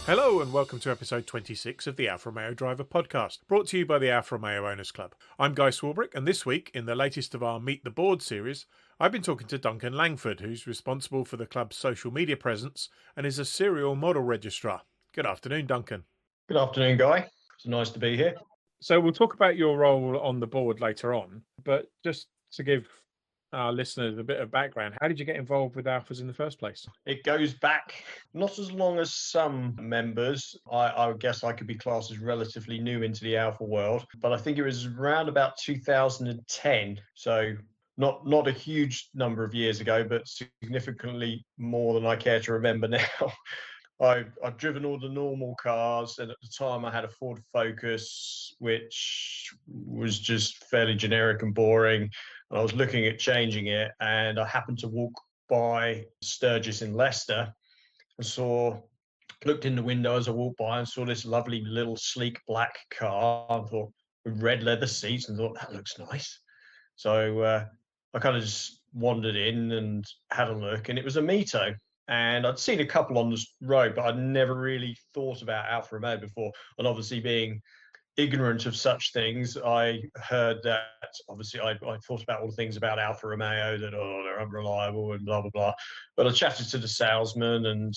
Hello and welcome to episode 26 of the Alfa Romeo Driver podcast, brought to you by the Alfa Romeo Owners Club. I'm Guy Swarbrick, and this week, in the latest of our Meet the Board series, I've been talking to Duncan Langford, who's responsible for the club's social media presence and is a serial model registrar. Good afternoon, Duncan. Good afternoon, Guy. It's nice to be here. So we'll talk about your role on the board later on, but just to give our listeners a bit of background, how did you get involved with Alphas in the first place? It goes back not as long as some members. I guess I could be classed as relatively new into the Alpha world, but I think it was around about 2010. So not a huge number of years ago, but significantly more than I care to remember now. I've driven all the normal cars, and at the time I had a Ford Focus, which was just fairly generic and boring. And I was looking at changing it, and I happened to walk by Sturgis in Leicester and looked in the window as I walked by and saw this lovely little sleek black car. I thought, with red leather seats, and thought, that looks nice. So I kind of just wandered in and had a look, and it was a Mito. And I'd seen a couple on the road, but I'd never really thought about Alfa Romeo before. And obviously, being ignorant of such things, I heard that obviously I thought about all the things about Alfa Romeo, that they're unreliable and blah blah blah. But I chatted to the salesman and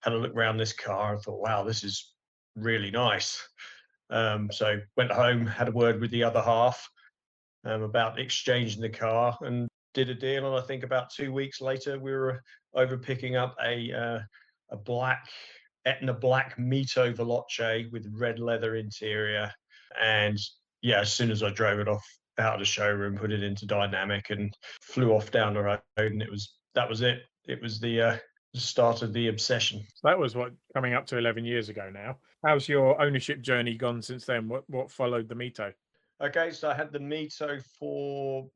had a look around this car and thought, wow, this is really nice. So went home, had a word with the other half about exchanging the car, and did a deal. And I think about 2 weeks later, we were over picking up a black Etna black Mito Veloce with red leather interior. And yeah, as soon as I drove it off out of the showroom, put it into dynamic and flew off down the road, and that was it. It was the start of the obsession. That was coming up to 11 years ago now. How's your ownership journey gone since then? What followed the Mito? Okay, so I had the Mito for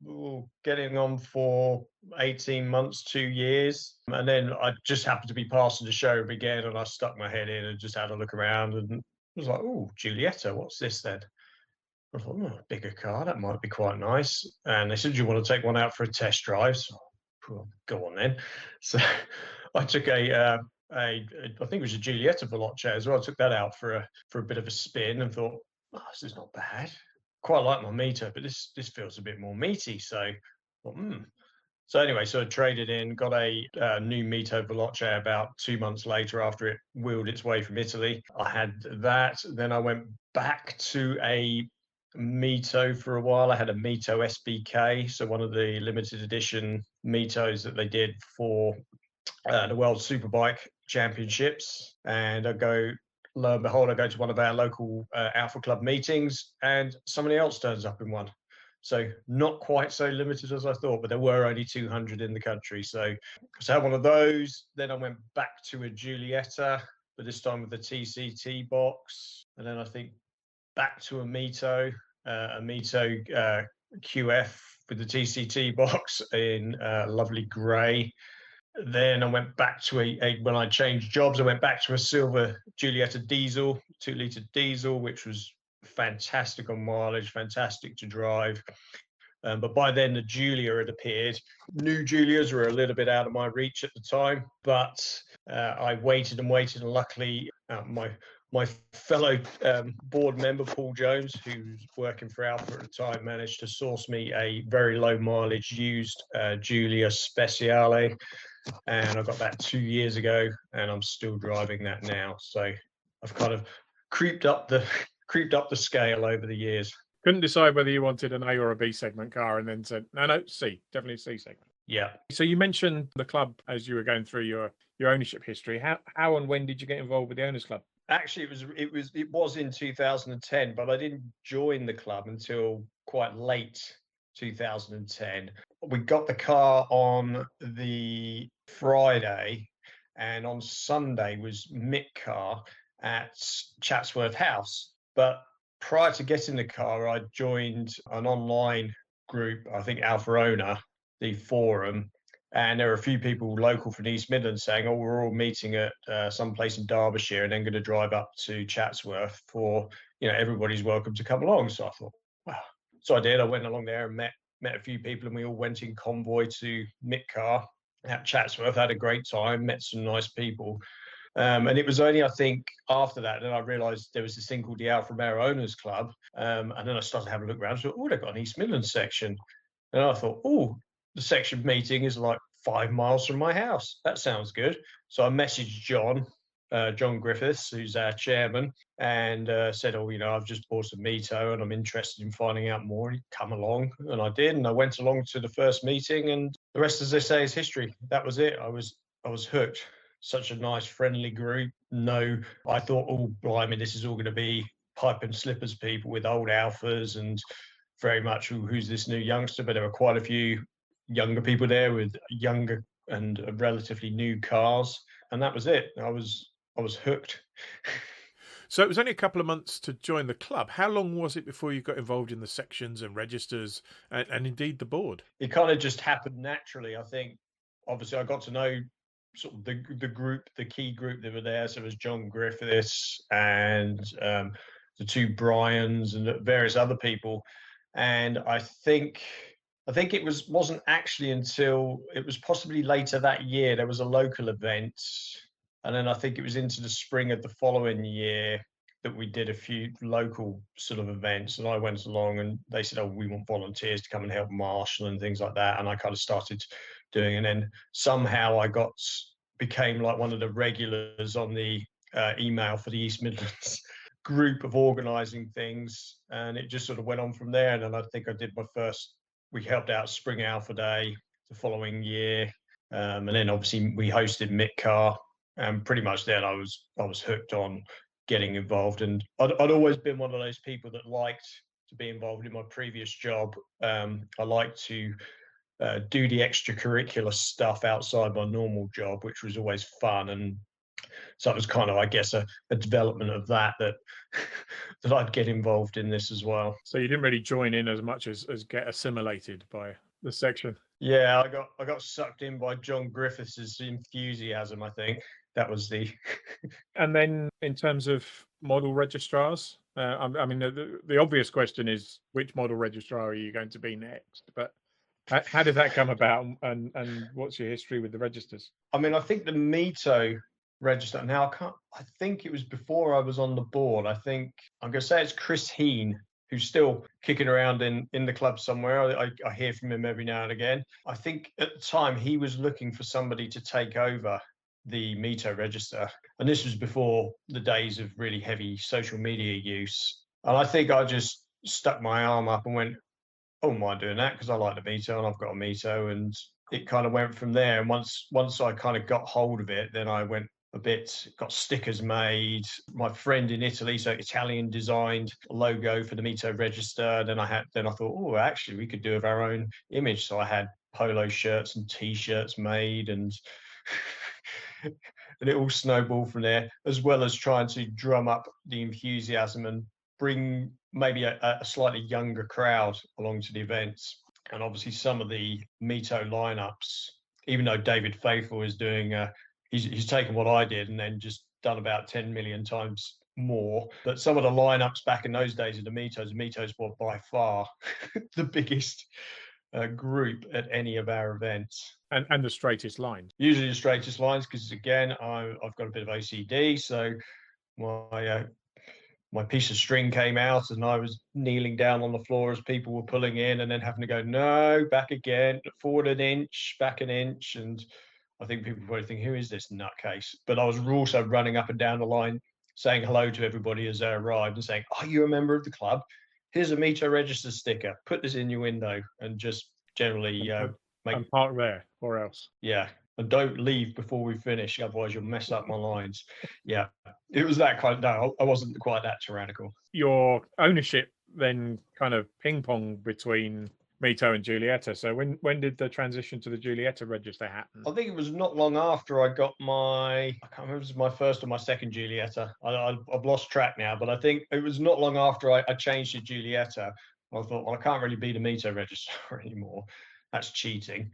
getting on for 18 months, 2 years. And then I just happened to be passing the showroom again, and I stuck my head in and just had a look around and was like, oh, Giulietta, what's this then? I thought, a bigger car, that might be quite nice. And they said, do you want to take one out for a test drive? So, go on then. So I took I think it was a Giulietta Veloce as well. I took that out for a bit of a spin and thought, this is not bad. Quite like my Mito, but this feels a bit more meaty. So, So anyway, so I traded in, got a new Mito Veloce about 2 months later after it wheeled its way from Italy. I had that. Then I went back to a Mito for a while. I had a Mito SBK, so one of the limited edition Mitos that they did for the World Superbike Championships. And lo and behold, I go to one of our local Alpha Club meetings, and somebody else turns up in one. So not quite so limited as I thought, but there were only 200 in the country. So I had one of those. Then I went back to a Giulietta, but this time with the TCT box. And then I think back to a Mito QF with the TCT box in lovely grey. Then I went back to when I changed jobs, I went back to a silver Giulietta diesel, 2-litre diesel, which was fantastic on mileage, fantastic to drive. But by then the Giulia had appeared. New Giulias were a little bit out of my reach at the time, but I waited and waited, and luckily my fellow board member, Paul Jones, who's working for Alpha at the time, managed to source me a very low mileage used Giulia Speciale. And I got that 2 years ago, and I'm still driving that now. So I've kind of creeped up the scale over the years. Couldn't decide whether you wanted an A or a B segment car, and then said, no, C, definitely C segment. Yeah. So you mentioned the club as you were going through your ownership history. How and when did you get involved with the Owners Club? Actually, it was in 2010, but I didn't join the club until quite late 2010. We got the car on the Friday, and on Sunday was Mick car at Chatsworth House. But prior to getting the car, I joined an online group, I think Alpha Owner, the forum, and there were a few people local from East Midlands saying, we're all meeting at some place in Derbyshire and then going to drive up to Chatsworth for, everybody's welcome to come along. So I thought, wow. So I did. I went along there and met a few people, and we all went in convoy to Mick car at Chatsworth, had a great time, met some nice people. And it was only, I think, after that I realised there was this thing called the Alfa Romeo Owners Club. And then I started having a look around. I thought, oh, they've got an East Midlands section. And I thought, oh, the section meeting is like 5 miles from my house. That sounds good. So I messaged John Griffiths, who's our chairman, and said, oh, I've just bought a Mito and I'm interested in finding out more. He'd come along, and I did. And I went along to the first meeting, and the rest, as they say, is history. That was it. I was hooked. Such a nice, friendly group. No, I thought, oh, blimey, this is all going to be pipe and slippers people with old alphas and very much who's this new youngster. But there were quite a few younger people there with younger and relatively new cars, and that was it. I was hooked. So it was only a couple of months to join the club. How long was it before you got involved in the sections and registers and indeed the board? It kind of just happened naturally. I think, obviously, I got to know sort of the group, the key group that were there. So it was John Griffiths and the two Bryans and various other people. And I think it wasn't actually until it was possibly later that year there was a local event, and then I think it was into the spring of the following year that we did a few local sort of events. And I went along, and they said, "Oh, we want volunteers to come and help marshal and things like that." And I kind of started doing, and then somehow I became like one of the regulars on the email for the East Midlands group of organising things, and it just sort of went on from there. And then I think I did we helped out Spring Alpha Day the following year, and then obviously we hosted Mitcar, and pretty much then I was hooked on getting involved. And I'd always been one of those people that liked to be involved in my previous job. I liked to do the extracurricular stuff outside my normal job, which was always fun. And so it was kind of, I guess, a development of that I'd get involved in this as well. So you didn't really join in as much as get assimilated by the section. Yeah, I got sucked in by John Griffiths' enthusiasm, I think. That was the... And then in terms of model registrars, I mean, the obvious question is, which model registrar are you going to be next? But how did that come about, and what's your history with the registers? I mean, I think the Mito Register, now I think it was before I was on the board. I think I'm going to say it's Chris Heen, who's still kicking around in the club somewhere. I hear from him every now and again. I think at the time he was looking for somebody to take over the Mito Register, and this was before the days of really heavy social media use. And I think I just stuck my arm up and went, "Oh, am I doing that? Because I like the Mito and I've got a Mito." And it kind of went from there. And once I kind of got hold of it, then I went got stickers made. My friend in Italy, so Italian designed a logo for the Mito Register. Then I thought, oh, actually we could do with our own image. So I had polo shirts and T-shirts made, and and it all snowballed from there, as well as trying to drum up the enthusiasm and bring maybe a slightly younger crowd along to the events. And obviously some of the Mito lineups, even though David Faithful is doing he's taken what I did and then just done about 10 million times more. But some of the lineups back in those days of the Mitos were by far the biggest group at any of our events. And the straightest lines. Usually the straightest lines, because again, I've got a bit of OCD, so my piece of string came out and I was kneeling down on the floor as people were pulling in, and then having to go, no, back again, forward an inch, back an inch. And I think people probably think, who is this nutcase? But I was also running up and down the line saying hello to everybody as they arrived and saying, are you a member of the club? Here's a Mito Register sticker. Put this in your window, and just generally and park there or else. Yeah. And don't leave before we finish, otherwise you'll mess up my lines. Yeah, it was that kind of... No, I wasn't quite that tyrannical. Your ownership then kind of ping-pong between Mito and Giulietta. So when did the transition to the Giulietta Register happen? I think it was not long after I got I can't remember if it was my first or my second Giulietta. I've lost track now, but I think it was not long after I changed to Giulietta. I thought, well, I can't really be the Mito Registrar anymore. That's cheating.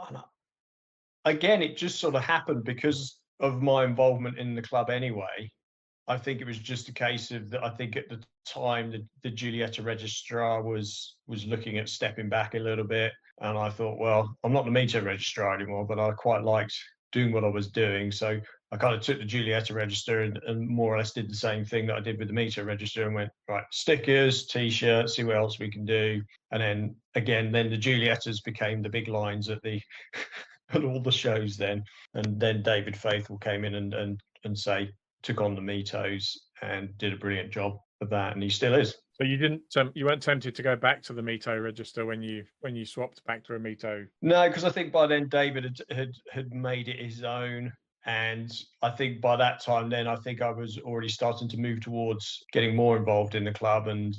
And again, it just sort of happened because of my involvement in the club anyway. I think it was just a case of that. I think at the time the Giulietta Registrar was looking at stepping back a little bit, and I thought, well, I'm not the Mito Registrar anymore, but I quite liked doing what I was doing, so I kind of took the Giulietta Register and more or less did the same thing that I did with the Mito Register and went, right, stickers, T-shirts, see what else we can do. And then again, then the Giuliettas became the big lines at the at all the shows then. And then David Faithful came in and say took on the Mitos and did a brilliant job of that, and he still is. So you weren't tempted to go back to the Mito Register when you swapped back to a Mito? No, because I think by then David had made it his own. And I think by that time, then I think I was already starting to move towards getting more involved in the club and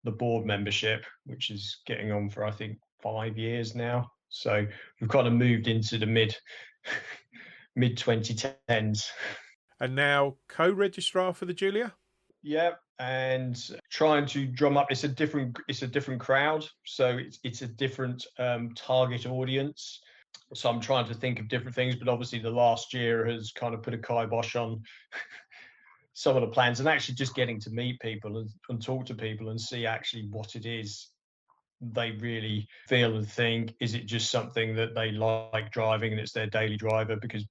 the board membership, which is getting on for I think 5 years now. So we've kind of moved into the mid 2010s. And now co-registrar for the Julia? Yeah, and trying to drum up. It's a different crowd, so it's a different target audience. So I'm trying to think of different things, but obviously the last year has kind of put a kibosh on some of the plans, and actually just getting to meet people and talk to people and see actually what it is they really feel and think. Is it just something that they like driving and it's their daily driver? Because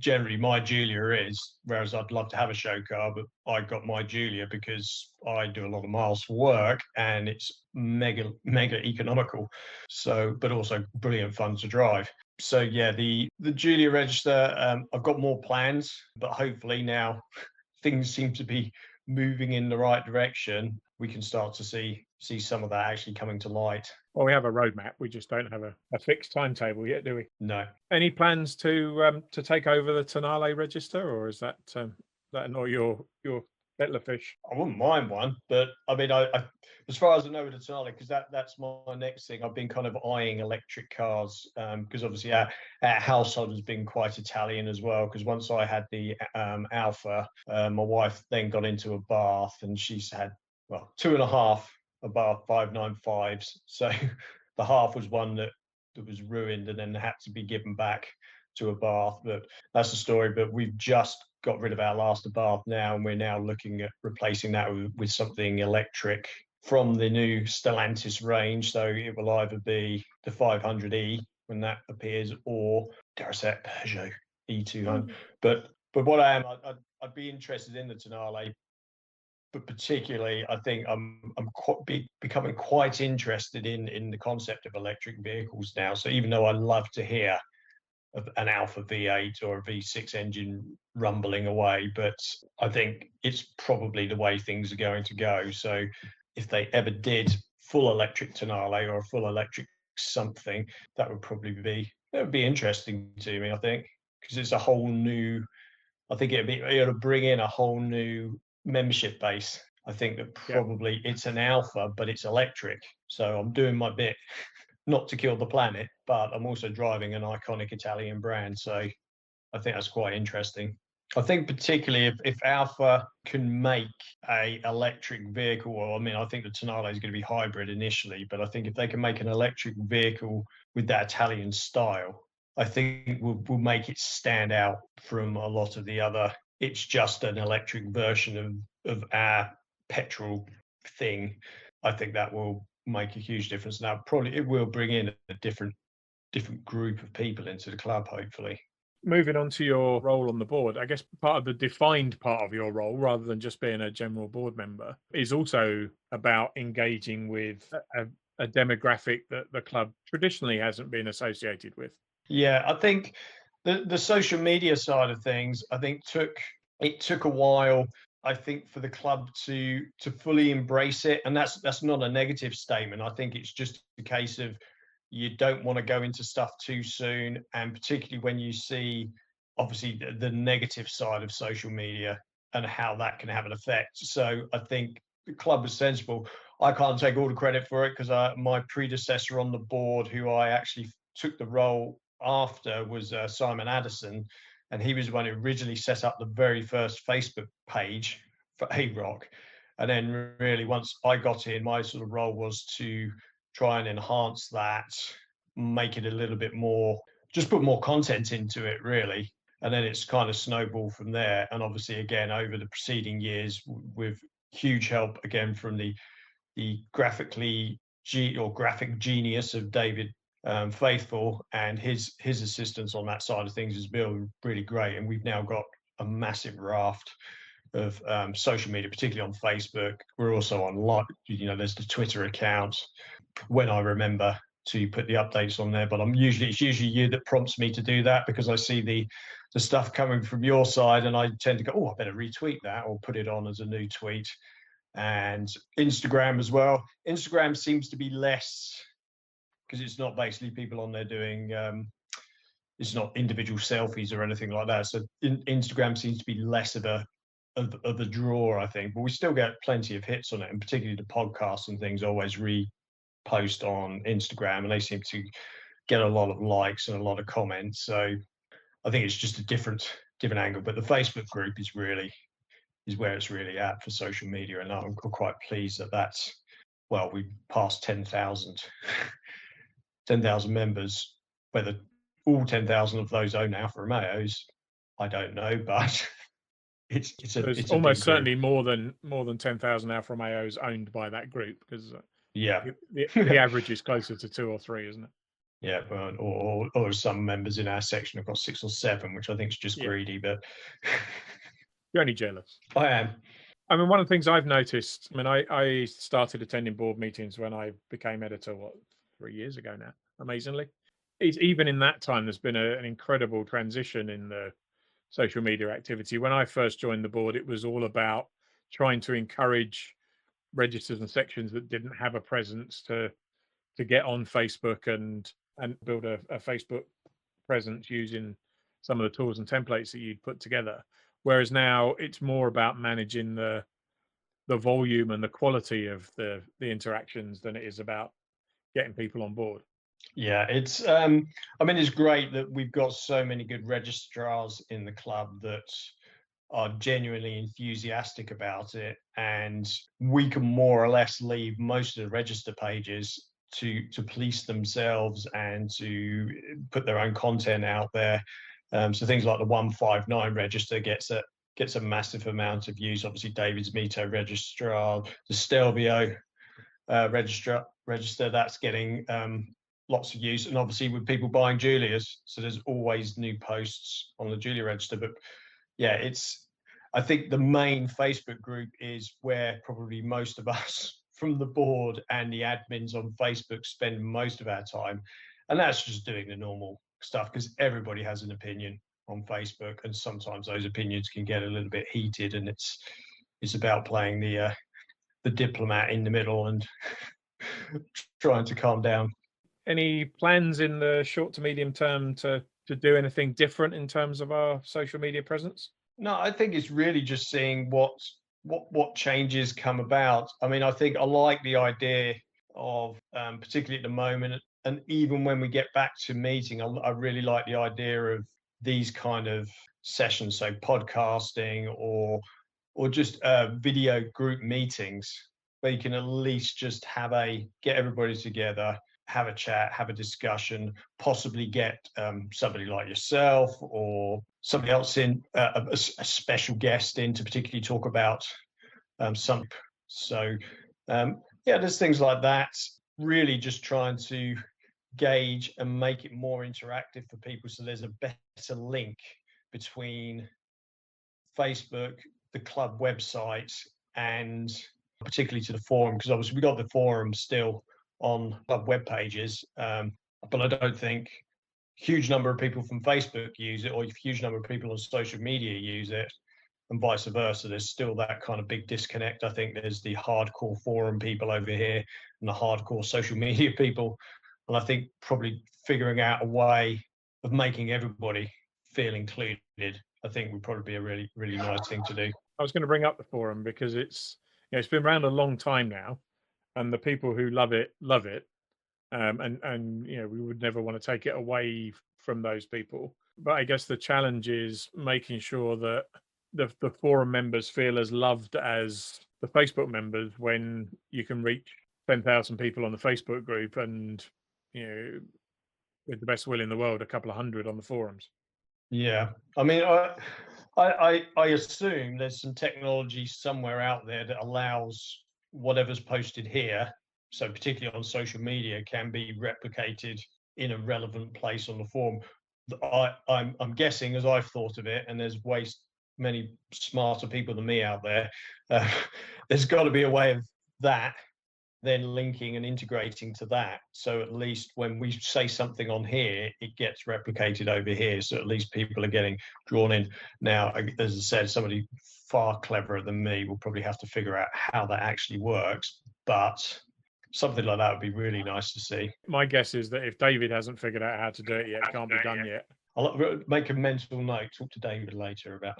generally my Julia is, whereas I'd love to have a show car, but I got my Julia because I do a lot of miles for work and it's mega economical, so but also brilliant fun to drive. So yeah, the Julia Register, I've got more plans, but hopefully now things seem to be moving in the right direction. We can start to see some of that actually coming to light. Well, we have a roadmap. We just don't have a fixed timetable yet, do we? No. Any plans to take over the Tonale Register, or is that not your kettle of fish? I wouldn't mind one, but I mean, I as far as I know with the Tonale, because that's my next thing. I've been kind of eyeing electric cars because obviously our household has been quite Italian as well. Because once I had the Alpha, my wife then got into a Bath, and she's had 2.5 Abarth 595s. So the half was one that was ruined and then had to be given back to a Bath. But that's the story. But we've just got rid of our last Abarth now, and we're now looking at replacing that with something electric from the new Stellantis range. So it will either be the 500e when that appears, or dare I say it, Peugeot E200. But what I'd be interested in the Tonale. But particularly, I think I'm becoming quite interested in the concept of electric vehicles now. So even though I love to hear of an Alpha V8 or a V6 engine rumbling away, but I think it's probably the way things are going to go. So if they ever did full electric Tonale or a full electric something, that would be interesting to me. I think because it's a whole new. I think it'll bring in a whole new membership base. I think that probably it's an Alpha, but it's electric. So I'm doing my bit not to kill the planet, but I'm also driving an iconic Italian brand. So I think that's quite interesting. I think particularly if Alpha can make a electric vehicle, well, I mean, I think the Tonale is going to be hybrid initially, but I think if they can make an electric vehicle with that Italian style, I think will make it stand out from a lot of the other. It's just an electric version of our petrol thing. I think that will make a huge difference. Now, probably it will bring in a different group of people into the club, hopefully. Moving on to your role on the board, I guess part of the defined part of your role, rather than just being a general board member, is also about engaging with a demographic that the club traditionally hasn't been associated with. Yeah, I think the social media side of things, I think took a while, I think, for the club to fully embrace it. And that's not a negative statement. I think it's just a case of you don't want to go into stuff too soon. And particularly when you see, obviously, the negative side of social media and how that can have an effect. So I think the club was sensible. I can't take all the credit for it because my predecessor on the board, who I actually took the role after, was Simon Addison, and he was the one who originally set up the very first Facebook page for A-Rock. And then really once I got in, my sort of role was to try and enhance that, make it a little bit more, just put more content into it really. And then it's kind of snowballed from there. And obviously, again, over the preceding years, with huge help again from the graphic genius of David Faithful, and his assistance on that side of things has been really great. And we've now got a massive raft of social media, particularly on Facebook. We're also on, there's the Twitter account when I remember to put the updates on there. But it's usually you that prompts me to do that, because I see the stuff coming from your side, and I tend to go, oh, I better retweet that or put it on as a new tweet. And Instagram as well. Instagram seems to be less, because it's not basically people on there doing it's not individual selfies or anything like that. So Instagram seems to be less of a draw, I think. But we still get plenty of hits on it, and particularly the podcasts and things always repost on Instagram, and they seem to get a lot of likes and a lot of comments. So I think it's just a different angle. But the Facebook group is where it's really at for social media, and I'm quite pleased that we passed 10,000 members. Whether all 10,000 of those own Alfa Romeos, I don't know, but it's almost certainly more than 10,000 Alfa Romeos owned by that group, because the average is closer to 2 or 3, isn't it? Yeah, or some members in our section have got 6 or 7, which I think is just greedy. But you're only jealous. I am. I mean, one of the things I've noticed, I mean, I started attending board meetings when I became editor, 3 years ago now, amazingly. Even in that time, there's been an incredible transition in the social media activity. When I first joined the board, it was all about trying to encourage registers and sections that didn't have a presence to get on Facebook and build a Facebook presence using some of the tools and templates that you'd put together. Whereas now it's more about managing the volume and the quality of the interactions than it is about getting people on board. Yeah, it's it's great that we've got so many good registrars in the club that are genuinely enthusiastic about it, and we can more or less leave most of the register pages to police themselves and to put their own content out there. So things like the 159 register gets a massive amount of use. Obviously, David's Mito Register, the Stelvio register, that's getting lots of use, and obviously with people buying Julias, so there's always new posts on the Julia register. But yeah, I think the main Facebook group is where probably most of us from the board and the admins on Facebook spend most of our time, and that's just doing the normal stuff, because everybody has an opinion on Facebook, and sometimes those opinions can get a little bit heated, and it's about playing the diplomat in the middle and trying to calm down. Any plans in the short to medium term to do anything different in terms of our social media presence? No, I think it's really just seeing what changes come about. I mean, I think I like the idea of, particularly at the moment, and even when we get back to meeting, I really like the idea of these kind of sessions, so podcasting or just video group meetings, where you can at least just get everybody together, have a chat, have a discussion, possibly get somebody like yourself or somebody else in, a special guest in to particularly talk about something. So there's things like that, really just trying to gauge and make it more interactive for people, so there's a better link between Facebook, the club website, and particularly to the forum, because obviously we got the forum still on club web pages, but I don't think a huge number of people from Facebook use it, or a huge number of people on social media use it, and vice versa. There's still that kind of big disconnect. I think there's the hardcore forum people over here and the hardcore social media people, and I think probably figuring out a way of making everybody feel included, I think would probably be a really, really nice thing to do. I was going to bring up the forum because it's been around a long time now, and the people who love it, and we would never want to take it away from those people. But I guess the challenge is making sure that the forum members feel as loved as the Facebook members, when you can reach 10,000 people on the Facebook group and with the best will in the world, a couple of hundred on the forums. Yeah, I mean, I assume there's some technology somewhere out there that allows whatever's posted here, so particularly on social media, can be replicated in a relevant place on the forum. I'm guessing, as I've thought of it, and there's ways many smarter people than me out there. Uh, there's got to be a way of that then linking and integrating to that. So at least when we say something on here, it gets replicated over here. So at least people are getting drawn in. Now, as I said, somebody far cleverer than me will probably have to figure out how that actually works. But something like that would be really nice to see. My guess is that if David hasn't figured out how to do it yet, it can't be done yet. I'll make a mental note, talk to David later about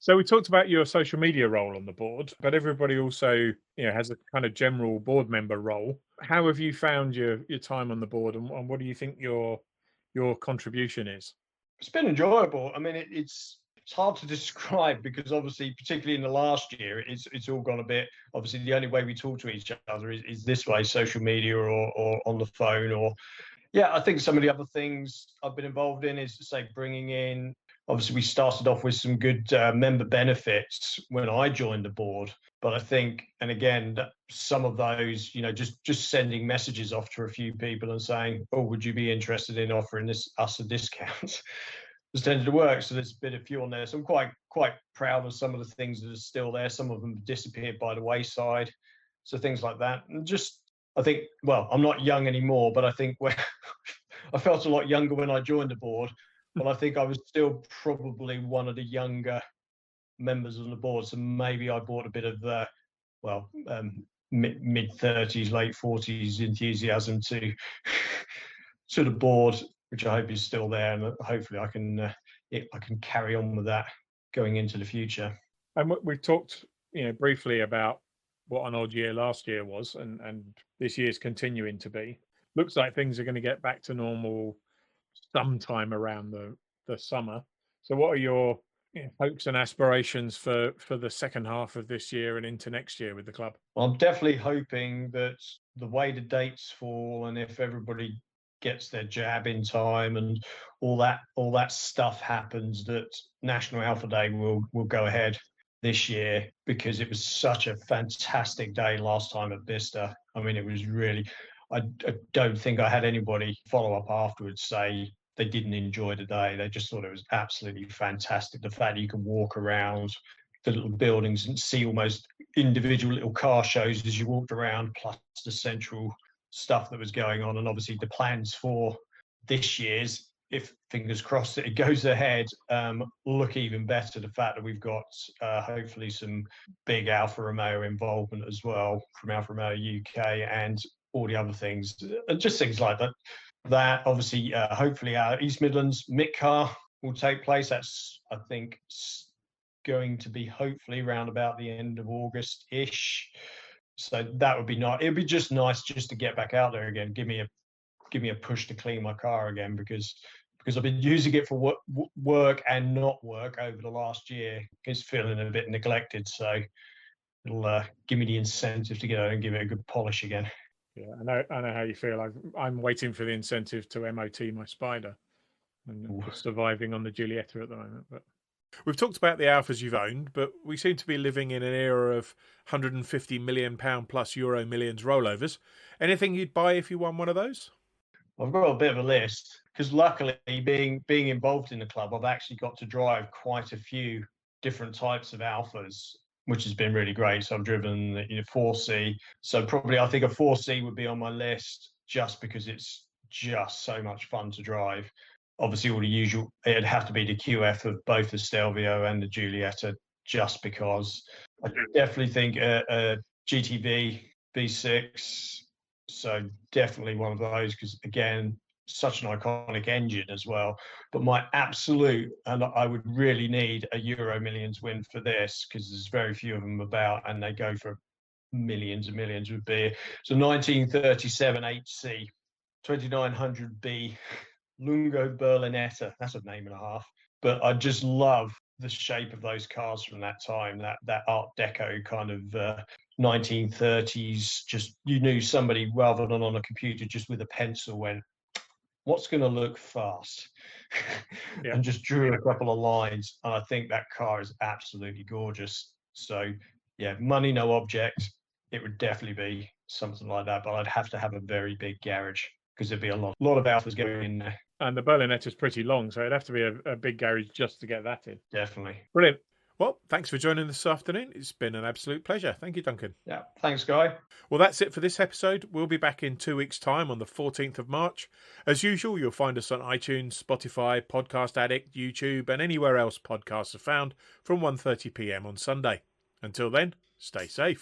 So we talked about your social media role on the board, but everybody also, has a kind of general board member role. How have you found your time on the board, and what do you think your contribution is? It's been enjoyable. I mean, it's hard to describe because obviously, particularly in the last year, it's all gone a bit. Obviously, the only way we talk to each other is this way, social media or on the phone. Or yeah, I think some of the other things I've been involved in is, say, bringing in. Obviously, we started off with some good member benefits when I joined the board, but I think, and again, some of those, just sending messages off to a few people and saying, "Oh, would you be interested in offering us a discount?" has tended to work. So there's a bit of fuel on there. So I'm quite proud of some of the things that are still there. Some of them disappeared by the wayside. So things like that. And just, I think, well, I'm not young anymore, but I think I felt a lot younger when I joined the board. But I think I was still probably one of the younger members on the board. So maybe I brought a bit of mid 30s, late 40s enthusiasm to the board, which I hope is still there, and hopefully I can carry on with that going into the future. And we've talked, briefly about what an odd year last year was, and this year's continuing to be. Looks like things are going to get back to normal sometime around the summer. So, what are your hopes and aspirations for the second half of this year and into next year with the club? Well, I'm definitely hoping that the way the dates fall, and if everybody gets their jab in time and all that stuff happens, that National Alpha Day will go ahead this year, because it was such a fantastic day last time at Bicester. I mean, it was really, I don't think I had anybody follow up afterwards say they didn't enjoy the day. They just thought it was absolutely fantastic. The fact that you can walk around the little buildings and see almost individual little car shows as you walked around, plus the central stuff that was going on. And obviously the plans for this year's, if fingers crossed that it goes ahead, look even better. The fact that we've got hopefully some big Alfa Romeo involvement as well from Alfa Romeo UK and all the other things, just things like that. That obviously, hopefully our East Midlands MIC car will take place. That's, I think, going to be hopefully around about the end of August-ish. So that would be nice. It'd be just nice just to get back out there again. Give me a push to clean my car again, because I've been using it for work and not work over the last year. It's feeling a bit neglected, so it'll give me the incentive to get out and give it a good polish again. Yeah, I know how you feel. I'm waiting for the incentive to MOT my Spider, and just surviving on the Giulietta at the moment. But we've talked about the Alphas you've owned, but we seem to be living in an era of £150 million plus Euro Millions rollovers. Anything you'd buy if you won one of those? I've got a bit of a list, because luckily, being involved in the club, I've actually got to drive quite a few different types of Alphas, which has been really great. So I've driven the 4C. So probably I think a 4C would be on my list, just because it's just so much fun to drive. Obviously, all the usual, it'd have to be the QF of both the Stelvio and the Giulietta, just because. I definitely think a GTV V6, so definitely one of those, because again, such an iconic engine as well. But my absolute, and I would really need a Euro Millions win for this, because there's very few of them about, and they go for millions and millions, would be so 1937 HC 2900B Lungo Berlinetta. That's a name and a half. But I just love the shape of those cars from that time, that Art Deco kind of 1930s. Just, you knew somebody, rather than on a computer, just with a pencil, went, what's going to look fast? Yeah. And just drew a couple of lines. And I think that car is absolutely gorgeous. So yeah, money no object. It would definitely be something like that, but I'd have to have a very big garage, because there'd be a lot of Alphas going in there. And the Berlinetter's pretty long, so it'd have to be a big garage just to get that in. Definitely. Brilliant. Well, thanks for joining this afternoon. It's been an absolute pleasure. Thank you, Duncan. Yeah, thanks, Guy. Well, that's it for this episode. We'll be back in 2 weeks' time on the 14th of March. As usual, you'll find us on iTunes, Spotify, Podcast Addict, YouTube, and anywhere else podcasts are found from 1:30 p.m. on Sunday. Until then, stay safe.